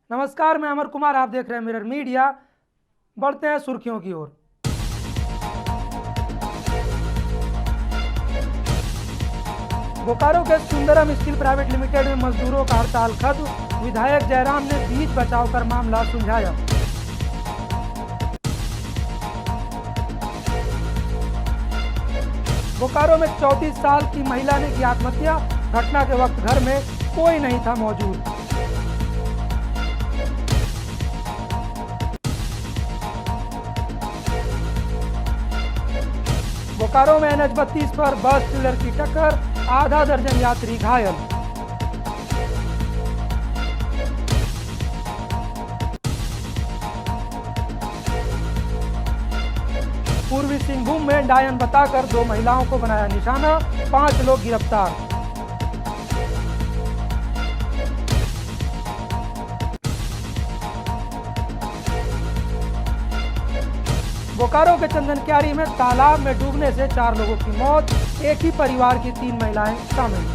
नमस्कार, मैं अमर कुमार, आप देख रहे हैं मिरर मीडिया। बढ़ते हैं सुर्खियों की ओर। बोकारो के सुंदरम स्टील प्राइवेट लिमिटेड में मजदूरों का हड़ताल खत्म। विधायक जयराम ने बीच बचाव कर मामला सुलझाया। बोकारो में 34 साल की महिला ने की आत्महत्या। घटना के वक्त घर में कोई नहीं था मौजूद। बोकारो में NH-32 पर बस ट्रेलर की टक्कर, आधा दर्जन यात्री घायल। पूर्वी सिंहभूम में डायन बताकर 2 महिलाओं को बनाया निशाना, 5 लोग गिरफ्तार। बोकारो के चंदनक्यारी में तालाब में डूबने से 4 लोगों की मौत, एक ही परिवार की 3 महिलाएं शामिल।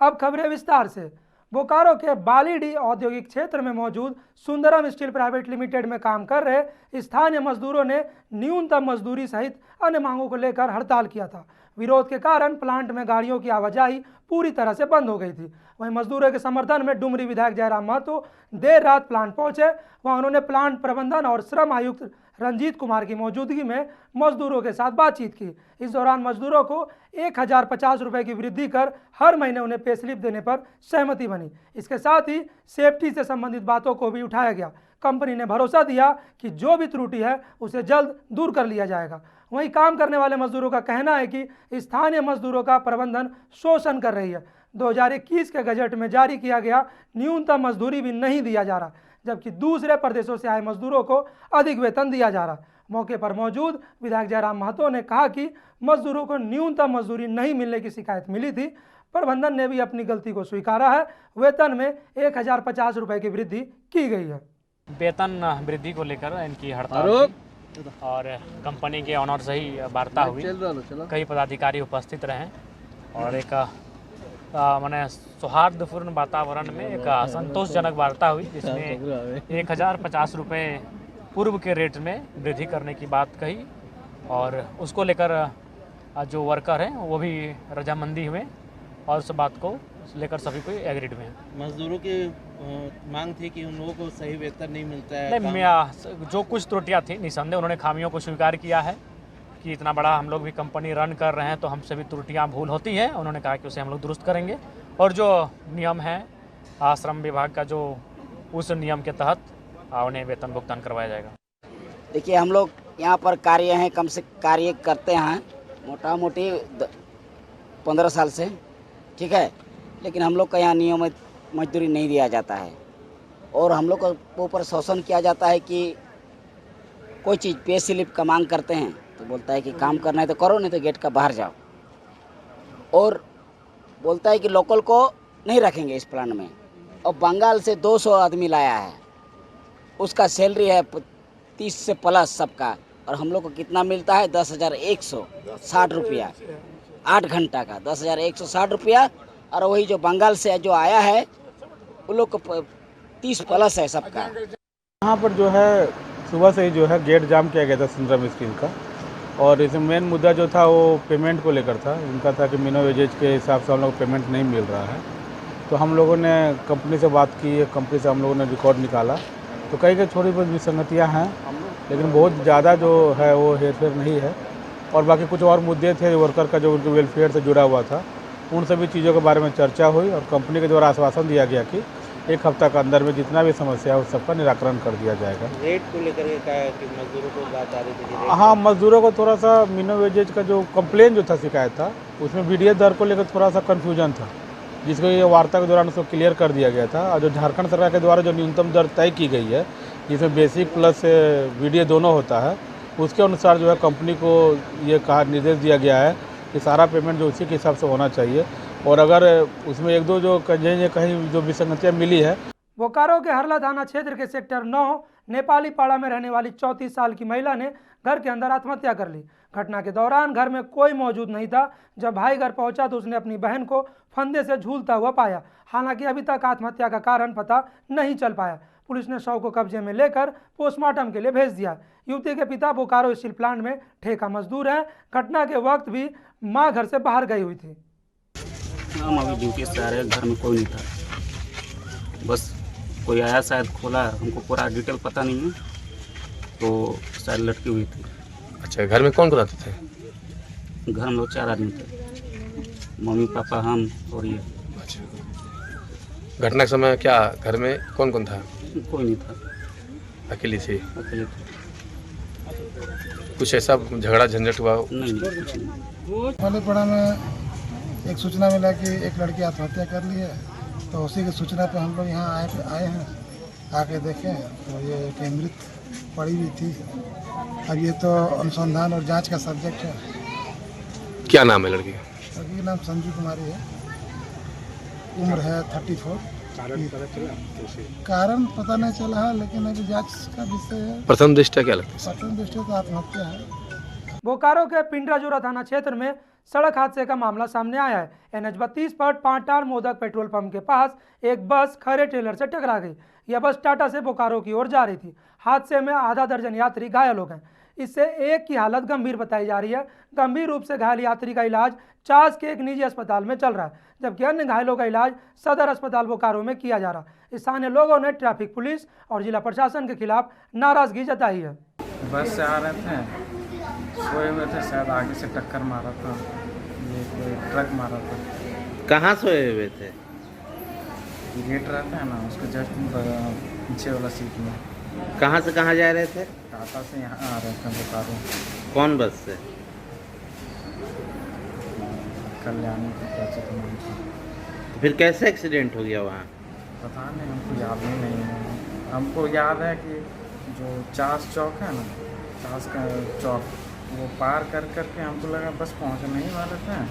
अब खबरें विस्तार से। बोकारो के बालीडीह औद्योगिक क्षेत्र में मौजूद सुंदरम स्टील प्राइवेट लिमिटेड में काम कर रहे स्थानीय मजदूरों ने न्यूनतम मजदूरी सहित अन्य मांगों को लेकर हड़ताल किया था। विरोध के कारण प्लांट में गाड़ियों की आवाजाही पूरी तरह से बंद हो गई थी। वहीं मजदूरों के समर्थन में डुमरी विधायक जयराम महतो देर रात प्लांट पहुंचे। वहां उन्होंने प्लांट प्रबंधन और श्रम आयुक्त रंजीत कुमार की मौजूदगी में मजदूरों के साथ बातचीत की। इस दौरान मजदूरों को 1050 रुपये की वृद्धि कर हर महीने उन्हें पे स्लिप देने पर सहमति बनी। इसके साथ ही सेफ्टी से संबंधित बातों को भी उठाया गया। कंपनी ने भरोसा दिया कि जो भी त्रुटि है उसे जल्द दूर कर लिया जाएगा। वहीं काम करने वाले मजदूरों का कहना है कि स्थानीय मजदूरों का प्रबंधन शोषण कर रही है। 2021 के बजट में जारी किया गया न्यूनतम मजदूरी भी नहीं दिया जा रहा, जबकि दूसरे प्रदेशों से आए मजदूरों को अधिक वेतन दिया जा रहा। मौके पर मौजूद विधायक जयराम महतो ने कहा कि मजदूरों को न्यूनतम मजदूरी नहीं मिलने की शिकायत मिली थी। प्रबंधन ने भी अपनी गलती को स्वीकारा है। वेतन में 1050 रुपये की वृद्धि की गई है। वेतन वृद्धि को लेकर इनकी हड़ताल थी और कंपनी के ऑनर से ही वार्ता हुई। कई पदाधिकारी उपस्थित रहे और एक माने सौहार्दपूर्ण वातावरण में एक संतोषजनक वार्ता हुई, जिसमें 1050 रुपये पूर्व के रेट में वृद्धि करने की बात कही और उसको लेकर जो वर्कर हैं वो भी रजामंदी हुए और उस बात को लेकर सभी कोई एग्रीड में। मजदूरों की मांग थी कि उन लोगों को सही वेतन नहीं मिलता है। नहीं, जो कुछ त्रुटियां थी निसंदेह उन्होंने खामियों को स्वीकार किया है कि इतना बड़ा हम लोग भी कंपनी रन कर रहे हैं तो हमसे भी त्रुटियां भूल होती हैं। उन्होंने कहा कि उसे हम लोग दुरुस्त करेंगे और जो नियम है श्रम विभाग का, जो उस नियम के तहत उन्हें वेतन भुगतान करवाया जाएगा। देखिए, हम लोग यहाँ पर कार्य हैं, कम से कार्य करते हैं मोटा मोटी 15 साल से, ठीक है, लेकिन हम लोग का यहाँ नियमित मजदूरी नहीं दिया जाता है और हम लोग को ऊपर शोषण किया जाता है कि कोई चीज़ पे स्लिप का मांग करते हैं तो बोलता है कि काम करना है तो करो, नहीं तो गेट का बाहर जाओ, और बोलता है कि लोकल को नहीं रखेंगे इस प्लान में। और बंगाल से 200 आदमी लाया है, उसका सैलरी है 30 से प्लस सबका, और हम लोग को कितना मिलता है 10,160 रुपया 8 घंटा का, 10,160 रुपया। और वही जो बंगाल से जो आया है उन लोग को 30 प्लस है सबका। यहाँ पर जो है सुबह से ही जो है गेट जाम किया गया था सुंदरम स्टील का, और इसमें मेन मुद्दा जो था वो पेमेंट को लेकर था। उनका था कि मिनिमम वेजेज के हिसाब से हम लोग को पेमेंट नहीं मिल रहा है। तो हम लोगों ने कंपनी से बात की, कंपनी से हम लोगों ने रिकॉर्ड निकाला तो कई थोड़ी बहुत विसंगतियाँ हैं, लेकिन बहुत ज़्यादा जो है वो हेरफेर नहीं है। और बाकी कुछ और मुद्दे थे वर्कर का जो उनके वेलफेयर से जुड़ा हुआ था, उन सभी चीज़ों के बारे में चर्चा हुई और कंपनी के द्वारा आश्वासन दिया गया कि 1 हफ्ता के अंदर में जितना भी समस्या है उस सबका निराकरण कर दिया जाएगा। रेट को लेकर के क्या है कि मजदूरों को बात आ रही थी? हाँ, मजदूरों को थोड़ा सा मिनिमम वेजेज का जो कंप्लेन जो था, शिकायत था, उसमें BDS दर को लेकर थोड़ा सा कन्फ्यूजन था, जिसको ये वार्ता के दौरान उसको क्लियर कर दिया गया था। और जो झारखंड सरकार के द्वारा जो न्यूनतम दर तय की गई है, जिसमें बेसिक प्लस BDS दोनों होता है, उसके अनुसार जो है कंपनी को ये कहा निर्देश दिया गया है कि सारा पेमेंट जो उसी के हिसाब से होना चाहिए, और अगर उसमें 1-2 जो कहीं जो विसंगतियाँ मिली है। बोकारो के हरला थाना क्षेत्र के सेक्टर 9 नेपाली पाड़ा में रहने वाली 34 साल की महिला ने घर के अंदर आत्महत्या कर ली। घटना के दौरान घर में कोई मौजूद नहीं था। जब भाई घर पहुंचा तो उसने अपनी बहन को फंदे से झूलता हुआ पाया। हालांकि अभी तक आत्महत्या का कारण पता नहीं चल पाया। पुलिस ने शव को कब्जे में लेकर पोस्टमार्टम के लिए भेज दिया। युवती के पिता बोकारो स्टील प्लांट में ठेका मजदूर हैं। घटना के वक्त भी मां घर से बाहर गई हुई थी। हम अभी ड्यूटी से आ रहे हैं, घर में कोई नहीं था, बस कोई आया शायद खोला, हमको पूरा डिटेल पता नहीं है, तो शायद लटकी हुई थी। अच्छा, घर में कौन कौन रहते थे? घर में लोग 4 आदमी थे, मम्मी पापा हम और ये। अच्छा, घटना के समय क्या घर में कौन कौन था? कोई नहीं था, अकेली थी? अकेले थे। कुछ ऐसा झगड़ा झंझट हुआ? नहीं, कुछ नहीं। मलेपड़ा में एक सूचना मिला कि एक लड़की आत्महत्या कर ली है, तो उसी की सूचना पे हम लोग यहाँ आए हैं। आके देखें तो ये एक मृत पड़ी हुई थी। अब ये तो अनुसंधान और जांच का सब्जेक्ट है। क्या नाम है लड़की का? लड़की का नाम संजू कुमारी है, उम्र है 34। कारण पता नहीं चला है, लेकिन अभी जांच का विषय है। प्रथम दृष्टया क्या लगता है? प्रथम दृष्टया तो आत्महत्या है। बोकारो के पिंडराजोरा थाना क्षेत्र में सड़क हादसे का मामला सामने आया है। NH 32 पर पांटार मोदक पेट्रोल पंप के पास एक बस खड़े ट्रेलर से टकरा गई। यह बस टाटा से बोकारो की ओर जा रही थी। हादसे में आधा दर्जन यात्री घायल हो गए। इससे एक की हालत गंभीर बताई जा रही है। गंभीर रूप से घायल यात्री का इलाज चास के एक निजी अस्पताल में चल रहा है, जबकि अन्य घायलों का इलाज सदर अस्पताल बोकारो में किया जा रहा है। स्थानीय लोगों ने ट्रैफिक पुलिस और जिला प्रशासन के खिलाफ नाराजगी जताई है। बस से आ रहे थे, सोए हुए थे, शायद आगे से टक्कर मारा था, ये कोई ट्रक मारा था। कहाँ सोए हुए थे? गेट रहता है ना, उसके जस्ट पीछे वाला सीट में। कहाँ से कहाँ जा रहे थे? टाटा से यहाँ आ रहे थे बोकारो। कौन बस से? कल्याणी का कैसे तो नहीं था। फिर कैसे एक्सीडेंट हो गया वहाँ? पता नहीं, हमको याद ही नहीं है। हमको याद है कि जो चास चौक है ना, चास का चौक, वो पार कर करके हमको लगा बस पहुँचने ही वाले थे,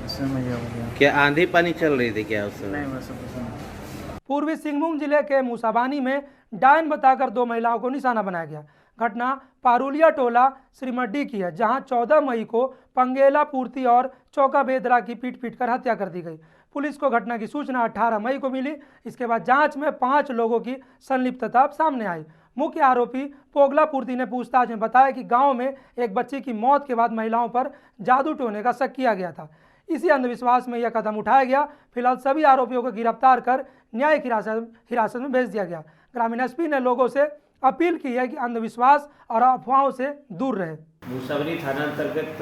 इससे में ये हो गया। क्या आंधी पानी चल रही थी क्या उस समय? नहीं, वैसे कुछ नहीं। पूर्वी सिंहभूम जिले के मूसाबानी में डायन बताकर 2 महिलाओं को निशाना बनाया गया। घटना पारुलिया टोला श्रीमड्डी की है, जहां 14 मई को पंगेला पूर्ति और चौका बेदरा की पीट कर हत्या कर दी गई। पुलिस को घटना की सूचना 18 मई को मिली। इसके बाद जांच में 5 लोगों की संलिप्तता सामने आई। मुख्य आरोपी पोगला पूर्ति ने पूछताछ में बताया कि गांव में एक बच्ची की मौत के बाद महिलाओं पर जादू टोने का शक किया गया था। इसी अंधविश्वास में यह कदम उठाया गया। फिलहाल सभी आरोपियों को गिरफ्तार कर न्यायिक हिरासत में भेज दिया गया। ग्रामीण एसपी ने लोगों से अपील की है कि अंधविश्वास और अफवाहों से दूर रहे। मूसाबनी थाना अंतर्गत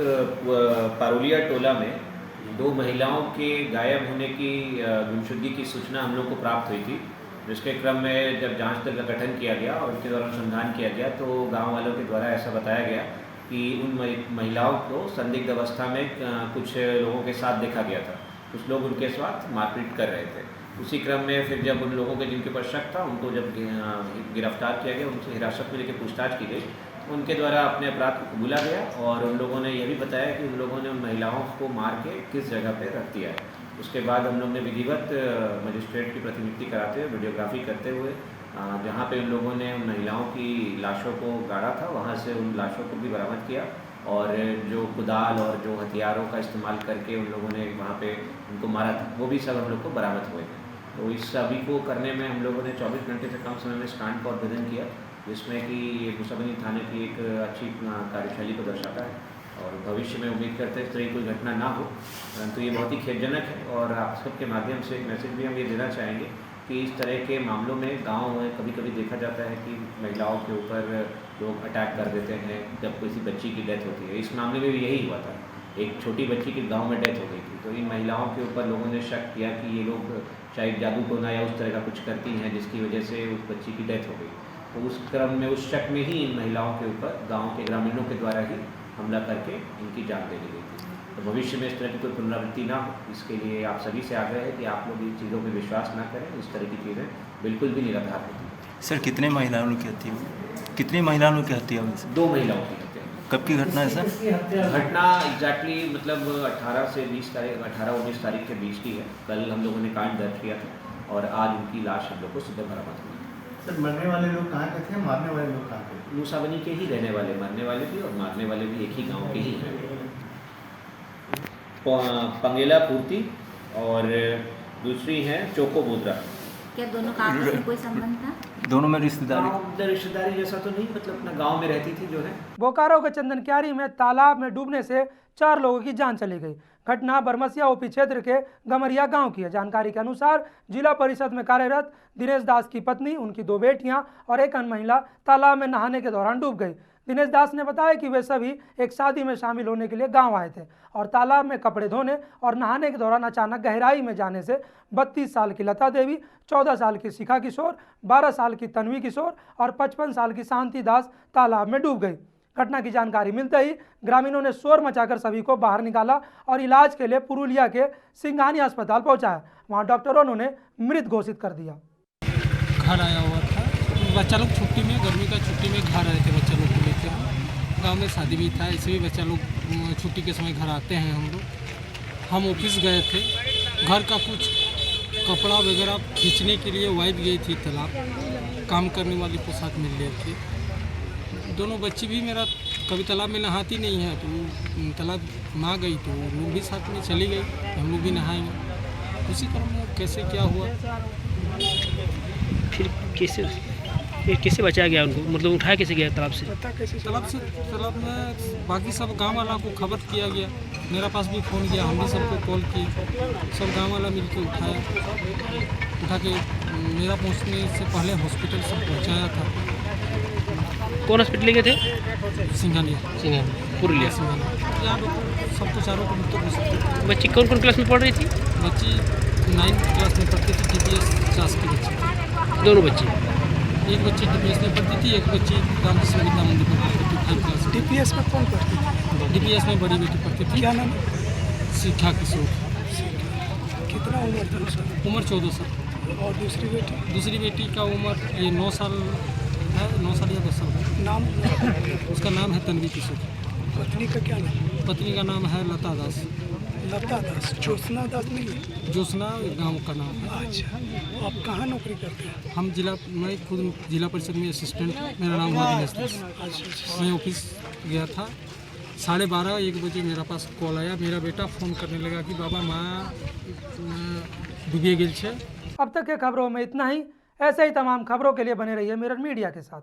पारुलिया टोला में 2 महिलाओं के गायब होने की गुमशुदगी की सूचना हम लोग को प्राप्त हुई थी, जिसके क्रम में जब जांच दल का गठन किया गया और उसके दौरान अनुसंधान किया गया तो गांव वालों के द्वारा ऐसा बताया गया कि उन महिलाओं को संदिग्ध अवस्था में कुछ लोगों के साथ देखा गया था। कुछ लोग उनके साथ मारपीट कर रहे थे। उसी क्रम में फिर जब उन लोगों के जिनके ऊपर शक था उनको जब गिरफ्तार किया गया, उनसे हिरासत में लेकर पूछताछ की गई, उनके द्वारा अपने अपराध को कबूला गया और उन लोगों ने यह भी बताया कि उन लोगों ने उन महिलाओं को मार के किस जगह पर रख दिया है। उसके बाद हम लोग ने विधिवत मजिस्ट्रेट की प्रतिनियुक्ति कराते हुए वीडियोग्राफी करते हुए जहाँ पे उन लोगों ने उन महिलाओं की लाशों को गाड़ा था वहाँ से उन लाशों को भी बरामद किया और जो कुदाल और जो हथियारों का इस्तेमाल करके उन लोगों ने वहाँ पे उनको मारा था वो भी सब हम लोग को बरामद हुए थे। तो इस सभी को करने में हम लोगों ने 24 घंटे से कम समय में स्टैंड का उद्भेदन किया, जिसमें कि मूसाबनी थाने की एक अच्छी कार्यशैली को दर्शाता है और भविष्य में उम्मीद करते हैं इस तरह की कोई घटना ना हो, परंतु ये बहुत ही खेदजनक है। और आप सबके माध्यम से एक मैसेज भी हम ये देना चाहेंगे कि इस तरह के मामलों में गांव में कभी कभी देखा जाता है कि महिलाओं के ऊपर लोग अटैक कर देते हैं जब किसी बच्ची की डेथ होती है। इस मामले में भी यही हुआ था, एक छोटी बच्ची की गांव में डेथ हो गई थी। तो इन महिलाओं के ऊपर लोगों ने शक किया कि ये लोग शायद जादू टोना या उस तरह का कुछ करती हैं जिसकी वजह से उस बच्ची की डेथ हो गई। तो उस क्रम में उस शक में ही इन महिलाओं के ऊपर गाँव के ग्रामीणों के द्वारा ही हमला करके इनकी जान दे दी गई थी। तो भविष्य में इस तरह की कोई पुनरावृत्ति ना हो, इसके लिए आप सभी से आग्रह है कि आप लोग इन चीज़ों पर विश्वास ना करें। इस तरह की चीज़ें बिल्कुल भी निराधार होती। सर कितने महिलाओं की हत्या हुई? कितनी महिलाओं की हत्या हुई? 2 महिलाओं की हत्या। कब की घटना है सर? घटना एग्जैक्टली मतलब 18 से 20 तारीख 18-19 तारीख के बीच की है। कल हम लोगों ने कांड दर्ज किया था और आज उनकी लाश हम लोग को सुबह बरामद हुई। सर मरने वाले लोग कहाँ के थे, मारने वाले लोग कहाँ के थे? मूसाबनी के ही रहने वाले, मरने वाले भी और मारने वाले भी एक ही गांव के ही हैं। पंगेला पूर्ति और दूसरी हैं चोको बोदरा। क्या दोनों का आपस में कोई संबंध था? दोनों में रिश्तेदारी रिश्तेदारी जैसा तो नहीं, मतलब अपना गांव में रहती थी जो है। बोकारो के चंदन क्यारी में तालाब में डूबने से 4 लोगों की जान चली गई। घटना बरमसिया ओपी क्षेत्र के गमरिया गांव की है। जानकारी के अनुसार जिला परिषद में कार्यरत दिनेश दास की पत्नी, उनकी 2 बेटियां और एक अन्य महिला तालाब में नहाने के दौरान डूब गई। दिनेश दास ने बताया कि वे सभी एक शादी में शामिल होने के लिए गांव आए थे और तालाब में कपड़े धोने और नहाने के दौरान अचानक गहराई में जाने से 32 साल की लता देवी, 14 साल की शिखा किशोर, 12 साल की तन्वी किशोर और 55 साल की शांति दास तालाब में डूब गई। घटना की जानकारी मिलते ही ग्रामीणों ने शोर मचाकर सभी को बाहर निकाला और इलाज के लिए पुरुलिया के सिंघानी अस्पताल पहुंचाया। वहां डॉक्टरों ने उन्हें मृत घोषित कर दिया। घर आया हुआ था बच्चा लोग छुट्टी में, गर्मी का छुट्टी में घर आए थे बच्चा लोग को लेकर। गांव में शादी भी था, इसलिए बच्चा लोग छुट्टी के समय घर आते हैं। हम लोग हम ऑफिस गए थे, घर का कुछ कपड़ा वगैरह खींचने के लिए वाइफ गई थी तालाब, काम करने वाली पोशाक मिल रही थी। दोनों बच्ची भी मेरा कभी तालाब में नहाती नहीं है, तो तालाब ना गई तो लोग भी साथ में चली गई, हम लोग भी नहाएंगे। उसी क्रम में कैसे क्या हुआ, फिर कैसे बचाया गया उनको, मतलब उठाया कैसे गया तालाब से? तालाब में बाकी सब गांव वाला को खबर किया गया, मेरा पास भी फ़ोन किया, हम भी सबको कॉल किए, सब गांव वाला मिलके उठा के मेरा पहुंचने से पहले हॉस्पिटल सब पहुंचाया था। कौन हॉस्पिटल गए थे? सिंघानिया पुरुलिया। यहाँ सबको चारों को मृत्यु। बच्ची कौन कौन क्लास में पढ़ रही थी? बच्ची 9th क्लास में पढ़ती थी, DPS 50 की बच्ची। दोनों बच्ची? एक बच्ची DPS में पढ़ती थी, एक बच्ची रामकृष्ण विद्या मंदिर में पढ़ती थी 5 क्लास। DPS में कौन पढ़ती थी? DPS में बड़ी बेटी पढ़ती थी। क्या नाम? शिखा किशोर। कितना उम्र था उसका? उम्र 14 साल। और दूसरी बेटी? दूसरी बेटी का उम्र ये 9 साल है, 9 साल या 10 साल। नाम? उसका नाम है तन्वी किशोर। पत्नी का क्या नाम? पत्नी का नाम है लता दास। लता दास? ज्योत्सना दास नहीं? ज्योत्सना गांव का नाम है। अच्छा, आप कहाँ नौकरी करते हैं? मैं खुद जिला परिषद में असिस्टेंट, मेरा नाम हुआ दिनेश दास। मैं ऑफिस गया था, 12:30-1 बजे मेरा पास कॉल आया। मेरा बेटा फ़ोन करने लगा कि बाबा माँ डूबे गेल छे। अब तक के खबरों में इतना ही। ऐसे ही तमाम खबरों के लिए बने रहिए मिरर मीडिया के साथ।